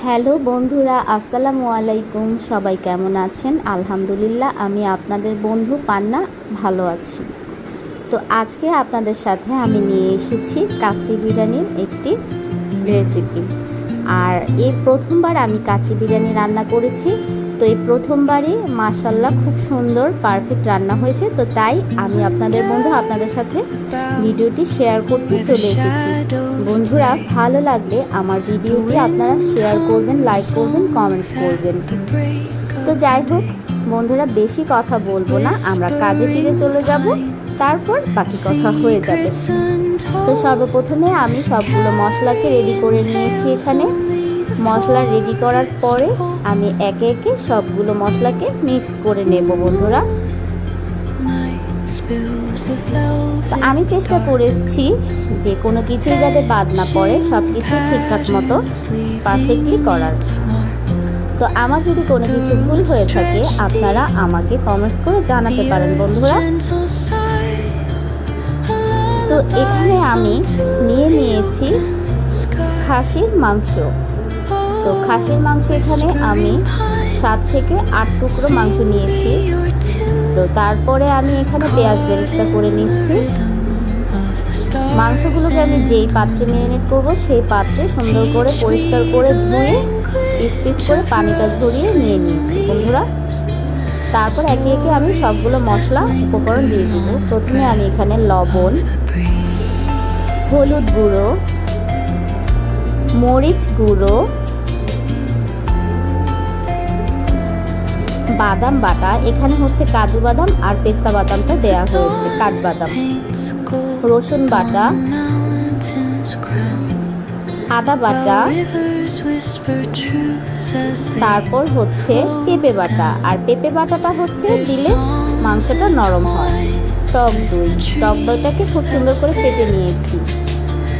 Hello বন্ধুরা, আসসালামু আলাইকুম। সবাই কেমন আছেন? আলহামদুলিল্লাহ, আমি আপনাদের বন্ধু পান্না ভালো আছি। তো আজকে আপনাদের সাথে আমি নিয়ে এসেছি কাচ্চি বিরিয়ানির একটি রেসিপি। আর এই প্রথমবার আমি কাচ্চি বিরিয়ানি রান্না করেছি। তো এই প্রথমবারই মাশাআল্লাহ খুব সুন্দর পারফেক্ট রান্না হয়েছে। তো তাই আমি আপনাদের বন্ধু আপনাদের সাথে ভিডিওটি শেয়ার করতে চলে এসেছি। বন্ধুরা, ভালো লাগলে আমার ভিডিওটি আপনারা শেয়ার করবেন, লাইক করবেন, কমেন্টস করবেন। তো যাই হোক বন্ধুরা, বেশি কথা বলবো না, আমরা কাজে ফিরে চলে যাব, তারপর বাকি কথা হয়ে যাবে। তো সর্বপ্রথমে আমি সবগুলো মশলাকে রেডি করে নিয়েছি। এখানে মশলা রেডি করার পরে আমি একে একে সবগুলো মশলাকে মিক্স করে নেব বন্ধুরা। আমি চেষ্টা করেছি যে কোনো কিছুই যাতে বাদ না পড়ে, সব কিছু ঠিকঠাক মতো পারফেক্টলি করার। তো আমার যদি কোনো কিছু ভুল হয়ে থাকে আপনারা আমাকে কমেন্টস করে জানাতে পারেন বন্ধুরা। তো এখানে আমি নিয়েছি খাসির মাংস। তো খাসির মাংস এখানে আমি 7 থেকে 8 টুকরো মাংস নিয়েছি। তো তারপরে আমি এখানে পেঁয়াজ বেরেস্তা করে নিচ্ছি। মাংসগুলোকে আমি যেই পাত্রে ম্যারিনেট করব সেই পাত্রে সুন্দর করে পরিষ্কার করে ধুয়ে পিস পিস করে পানিটা ঝরিয়ে নিয়ে নিয়েছি বন্ধুরা। তারপর একে একে আমি সবগুলো মশলা উপকরণ দিয়ে দেব। প্রথমে আমি এখানে লবণ, হলুদ গুঁড়ো, মরিচ গুঁড়ো, বাদাম বাটা, এখানে হচ্ছে কাজু বাদাম আর পেস্তা বাদামটা দেয়া হয়েছে, কাঠবাদাম, রসুন বাটা, আদা বাটা, তারপর হচ্ছে পেঁপে বাটা। আর পেঁপে বাটাটা হচ্ছে দিলে মাংসটা নরম হয়। টক দইটাকে খুব সুন্দর করে ফেটে নিয়েছি।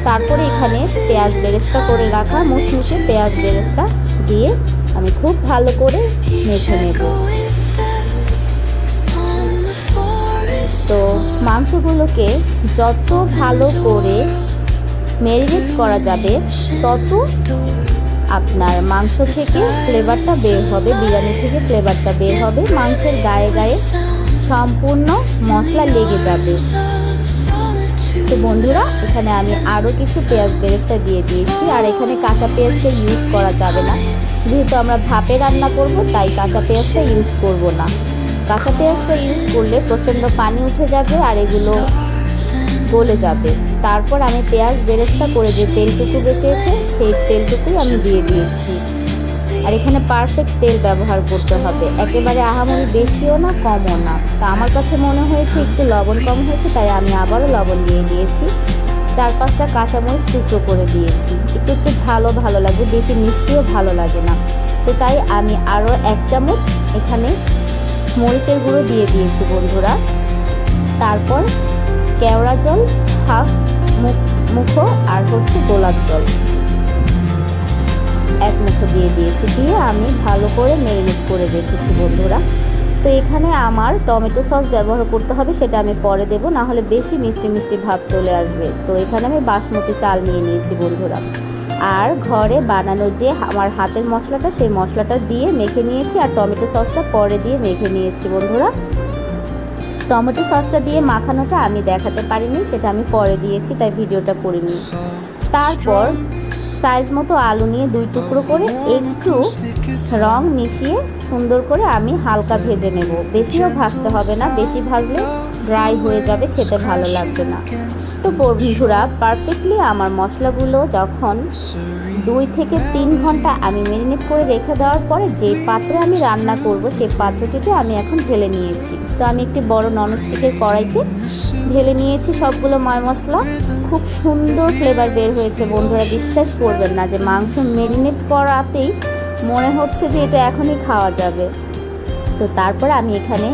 তারপরে এখানে পেঁয়াজ বেরেস্তা করে রাখা মুচমুচে পেঁয়াজ বেরেস্তা দিয়ে আমি খুব ভালো করে মেখে নেব। তো মাংসগুলোকে যত ভালো করে ম্যারিনেট করা যাবে তত আপনার মাংস থেকে ফ্লেভারটা বের হবে, বিরিয়ানি থেকে ফ্লেভারটা বের হবে, মাংসের গায়ে গায়ে সম্পূর্ণ মশলা লেগে যাবে। তো বন্ধুরা, এখানে আমি আরও কিছু পেঁয়াজ বেরেস্তা দিয়ে দিয়েছি। আর এখানে কাঁচা পেঁয়াজটা ইউজ করা যাবে না, যেহেতু আমরা ভাপে রান্না করব তাই কাঁচা পেঁয়াজটা ইউজ করব না। কাঁচা পেঁয়াজটা ইউজ করলে প্রচণ্ড পানি উঠে যাবে আর এগুলো গলে যাবে। তারপর আমি পেঁয়াজ বেরেস্তা করে যে তেলটুকু বেঁচেছে সেই তেলটুকুই আমি দিয়ে দিয়েছি। আর এখানে পারফেক্ট তেল ব্যবহার করতে হবে, একেবারে আহামরি বেশিও না কমও না। তা আমার কাছে মনে হয়েছে একটু লবণ কম হয়েছে, তাই আমি আবারও লবণ দিয়ে দিয়েছি। 4-5টা কাঁচামরিচ টুকরো করে দিয়েছি। একটু ঝালও ভালো লাগে, বেশি মিষ্টিও ভালো লাগে না। তো তাই আমি আরও 1 চামচ এখানে মরিচের গুঁড়ো দিয়ে দিয়েছি বন্ধুরা। তারপর কেওড়া জল হাফ মুখো আর হচ্ছে গোলাপ জল 1 মুঠো দিয়ে দিয়েছি। দিয়ে আমি ভালো করে ম্যারিনেট করে রেখেছি বন্ধুরা। তো এখানে আমার টমেটো সস ব্যবহার করতে হবে, সেটা আমি পরে দেব, না হলে বেশি মিষ্টি মিষ্টি ভাব চলে আসবে। তো এখানে আমি বাসমতি চাল নিয়ে নিয়েছি বন্ধুরা। আর ঘরে বানানো যে আমার হাতের মশলাটা সেই মশলাটা দিয়ে মেখে নিয়েছি। আর টমেটো সসটা পরে দিয়ে মেখে নিয়েছি বন্ধুরা। টমেটো সসটা দিয়ে মাখানোটা আমি দেখাতে পারিনি, সেটা আমি পরে দিয়েছি, তাই ভিডিওটা করিনি। তারপর সাইজ মতো আলু নিয়ে 2 টুকরো করে একটু রং মিশিয়ে সুন্দর করে আমি হালকা ভেজে নেব। বেশিও ভাজতে হবে না, বেশি ভাজলে ড্রাই হয়ে যাবে, খেতে ভালো লাগবে না। তো বন্ধুরা, পারফেক্টলি আমার মশলাগুলো যখন 2 থেকে 3 ঘন্টা আমি ম্যারিনেট করে রেখে দেওয়ার পরে যে পাত্রে আমি রান্না করব সেই পাত্রটিতে আমি এখন ঢেলে নিয়েছি। তো আমি একটি বড় ননস্টিকের কড়াইতে ঢেলে নিয়েছি সবগুলো ময় মশলা। খুব সুন্দর ফ্লেভার বের হয়েছে বন্ধুরা, বিশ্বাস করবেন না যে মাংস ম্যারিনেট করাতেই মনে হচ্ছে যে এটা এখনই খাওয়া যাবে। তো তারপর আমি এখানে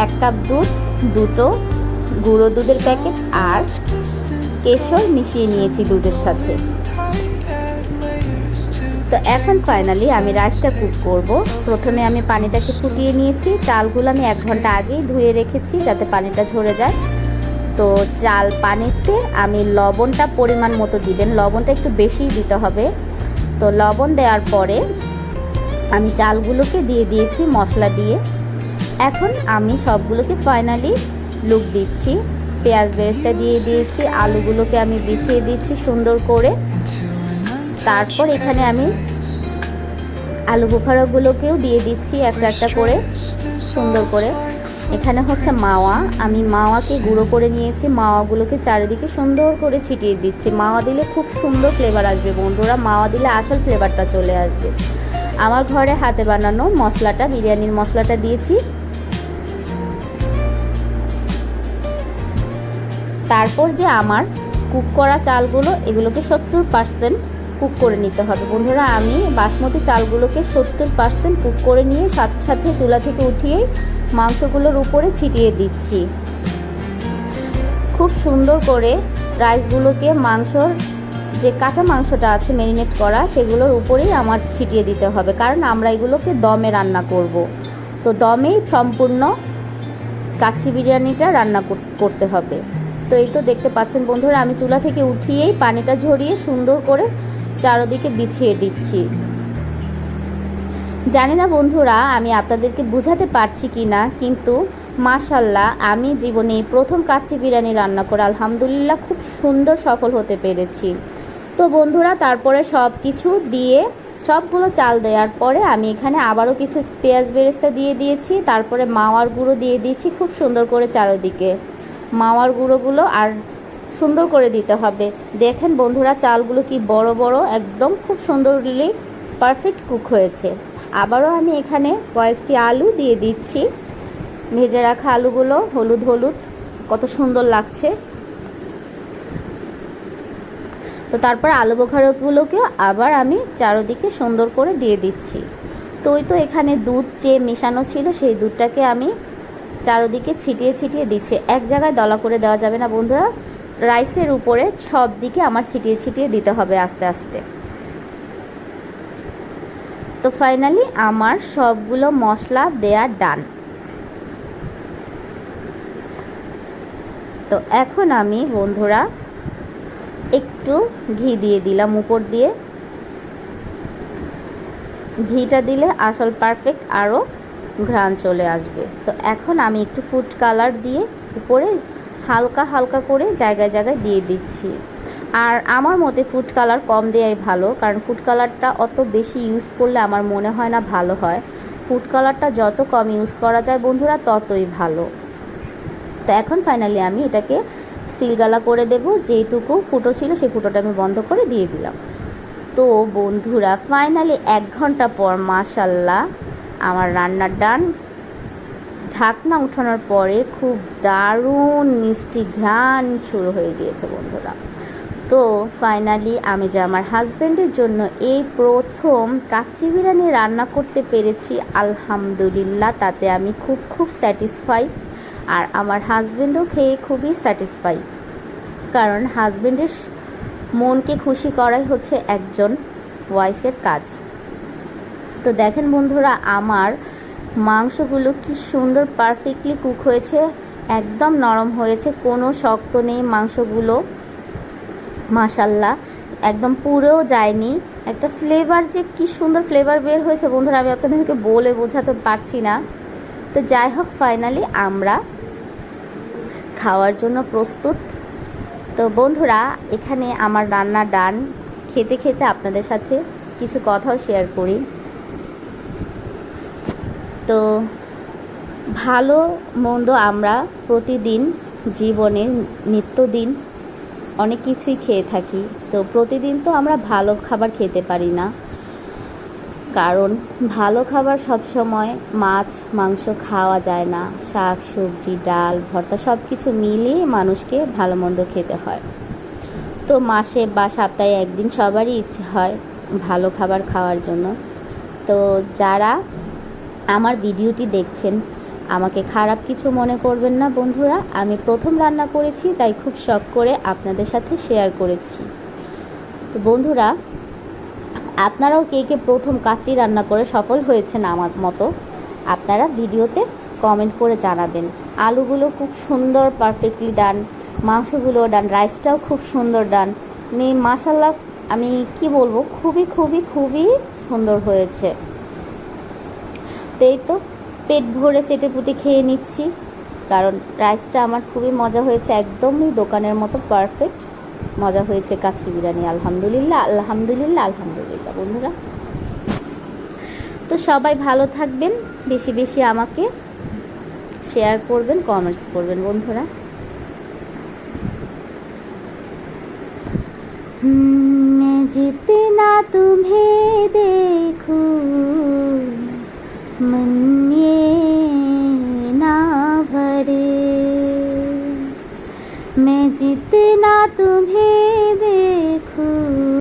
1 কাপ দুধ, 2টো গুঁড়ো দুধের প্যাকেট আর কেশর মিশিয়ে নিয়েছি দুধের সাথে। তো এখন ফাইনালি আমি রাইসটা কুক করব। প্রথমে আমি পানিটাকে ফুটিয়ে নিয়েছি। চালগুলো আমি 1 ঘন্টা আগেই ধুয়ে রেখেছি যাতে পানিটা ঝরে যায়। তো চাল পানিতে আমি লবণটা পরিমাণ মতো দিবেন, লবণটা একটু বেশিই দিতে হবে। তো লবণ দেওয়ার পরে আমি চালগুলোকে দিয়ে দিয়েছি মশলা দিয়ে। এখন আমি সবগুলোকে ফাইনালি লুক দিচ্ছি। পেঁয়াজ বেরেস্তা দিয়ে দিয়েছি, আলুগুলোকে আমি বিছিয়ে দিচ্ছি সুন্দর করে। তারপর এখানে আমি আলু বোখারাগুলোকেও দিয়ে দিচ্ছি একটা একটা করে সুন্দর করে। এখানে হচ্ছে মাওয়া, আমি মাওয়াকে গুঁড়ো করে নিয়েছি, মাওয়াগুলোকে চারিদিকে সুন্দর করে ছিটিয়ে দিচ্ছি। মাওয়া দিলে খুব সুন্দর ফ্লেভার আসবে বন্ধুরা, মাওয়া দিলে আসল ফ্লেভারটা চলে আসবে। আমার ঘরে হাতে বানানো মশলাটা, বিরিয়ানির মশলাটা দিয়েছি। তারপর যে আমার কুক করা চালগুলো, এগুলোকে 70% কুক করে নিতে হবে বন্ধুরা। আমি বাসমতি চালগুলোকে 70% কুক করে নিয়ে সাথে সাথে চুলা থেকে উঠিয়ে মাংসগুলোর উপরে ছিটিয়ে দিচ্ছি। খুব সুন্দর করে রাইসগুলোকে মাংসর যে কাঁচা মাংসটা আছে ম্যারিনেট করা, সেগুলোর উপরেই আমার ছিটিয়ে দিতে হবে, কারণ আমরা এগুলোকে দমে রান্না করব। তো দমেই সম্পূর্ণ কাচ্চি বিরিয়ানিটা রান্না করতে হবে। তো এই তো দেখতে পাচ্ছেন বন্ধুরা, আমি চুলা থেকে উঠিয়েই পানিটা ঝরিয়ে সুন্দর করে চারদিকে বিছিয়ে দিচ্ছি। জানি না বন্ধুরা আমি আপনাদেরকে বোঝাতে পারছি কি না, কিন্তু মাশাল্লাহ আমি জীবনে প্রথম কাচ্চি বিরিয়ানি রান্না করে আলহামদুলিল্লাহ খুব সুন্দর সফল হতে পেরেছি। তো বন্ধুরা তারপরে সব কিছু দিয়ে সবগুলো চাল দেওয়ার পরে আমি এখানে আবারও কিছু পেঁয়াজ বেরেস্তা দিয়ে দিয়েছি। তারপরে মাওয়ার গুঁড়ো দিয়ে দিয়েছি খুব সুন্দর করে চারদিকে। মাওয়ার গুঁড়োগুলো আর সুন্দর করে দিতে হবে। দেখেন বন্ধুরা চালগুলো কি বড় বড়, একদম খুব সুন্দরলি পারফেক্ট কুক হয়েছে। আবারও আমি এখানে কয়েকটি আলু দিয়ে দিচ্ছি, ভেজে রাখা আলুগুলো হলুদ হলুদ কত সুন্দর লাগছে। তো তারপর আলু বোখারাগুলোকে আবার আমি চারদিকে সুন্দর করে দিয়ে দিচ্ছি। তো ওই তো এখানে দুধ যে মেশানো ছিল সেই দুধটাকে আমি চারদিকে ছিটিয়ে ছিটিয়ে দিচ্ছি। এক জায়গায় দলা করে দেওয়া যাবে না বন্ধুরা, রাইসের উপরে সব দিকে আমার ছিটিয়ে ছিটিয়ে দিতে হবে আস্তে আস্তে। তো ফাইনালি আমার সবগুলো মশলা দেয়া ডান। তো এখন আমি বন্ধুরা একটু ঘি দিয়ে দিলাম উপর দিয়ে। ঘিটা দিলে আসল পারফেক্ট আরও ঘ্রাণ চলে আসবে। তো এখন আমি একটু ফুড কালার দিয়ে উপরে হালকা হালকা করে জায়গায় জায়গায় দিয়ে দিচ্ছি। আর আমার মতে ফুড কালার কম দেওয়াই ভালো, কারণ ফুড কালারটা অত বেশি ইউজ করলে আমার মনে হয় না ভালো হয়। ফুড কালারটা যত কম ইউজ করা যায় বন্ধুরা ততই ভালো। তো এখন ফাইনালি আমি এটাকে সিলগালা করে দেব, যেইটুকু ফুটো ছিল সেই ফুটোটা আমি বন্ধ করে দিয়ে দিলাম। তো বন্ধুরা ফাইনালি 1 ঘন্টা পর মাশাল্লাহ আমার রান্নার ডান। ঢাকনা উঠানোর পরে খুব দারুণ মিষ্টি ঘ্রাণ শুরু হয়ে গিয়েছে বন্ধুরা। তো ফাইনালি আমি যে আমার হাজব্যান্ডের জন্য এই প্রথম কাচ্চি বিরিয়ানি রান্না করতে পেরেছি আলহামদুলিল্লাহ, তাতে আমি খুব খুব স্যাটিসফাই। আর আমার হাজব্যান্ডও খেয়ে খুবই স্যাটিসফাই, কারণ হাজব্যান্ডের মনকে খুশি করাই হচ্ছে একজন ওয়াইফের কাজ। তো দেখেন বন্ধুরা আমার মাংসগুলো কি সুন্দর পারফেক্টলি কুক হয়েছে, একদম নরম হয়েছে, কোনো শক্ত নেই মাংসগুলো মাশাল্লাহ, একদম পুড়েও যায়নি। একটা ফ্লেভার যে কি সুন্দর ফ্লেভার বের হয়েছে বন্ধুরা, আমি আপনাদেরকে বলে বোঝাতে পারছি না। তো যাই হোক ফাইনালি আমরা খাওয়ার জন্য প্রস্তুত। তো বন্ধুরা এখানে আমার রান্না ডান। খেতে খেতে আপনাদের সাথে কিছু কথাও শেয়ার করি। তো ভালো মন্দ আমরা প্রতিদিন জীবনে নিত্যদিন অনেক কিছুই খেয়ে থাকি। তো প্রতিদিন তো আমরা ভালো খাবার খেতে পারি না, কারণ ভালো খাবার সবসময় মাছ মাংস খাওয়া যায় না। শাক সবজি ডাল ভর্তা সব কিছু মিলিয়ে মানুষকে ভালো মন্দ খেতে হয়। তো মাসে বা সপ্তাহে একদিন সবারই ইচ্ছে হয় ভালো খাবার খাওয়ার জন্য। তো যারা আমার ভিডিওটি দেখছেন আমাকে খারাপ কিছু মনে করবেন না বন্ধুরা, আমি প্রথম রান্না করেছি তাই খুব শখ করে আপনাদের সাথে শেয়ার করেছি। তো বন্ধুরা আপনারাও কে কে প্রথম কাচ্চি রান্না করে সফল হয়েছেন আমার মতো, আপনারা ভিডিওতে কমেন্ট করে জানাবেন। আলুগুলো খুব সুন্দর পারফেক্টলি ডান, মাংসগুলো ডান, রাইসটাও খুব সুন্দর ডান। মাশাল্লাহ আমি কি বলবো, খুবই খুবই খুবই সুন্দর হয়েছে। তো এই তো পেট ভরে চেটেপুটে খেয়ে নিচ্ছি, কারণ রাইসটা আমার খুবই মজা হয়েছে, একদমই দোকানের মতো পারফেক্ট মজা হয়েছে কাচ্চি বিরিয়ানি। আলহামদুলিল্লাহ আলহামদুলিল্লাহ আলহামদুলিল্লাহ বন্ধুরা। তো সবাই ভালো থাকবেন, বেশি বেশি আমাকে শেয়ার করবেন, কমেন্টস করবেন বন্ধুরা। मैं जितना तुम्हें देखूं मन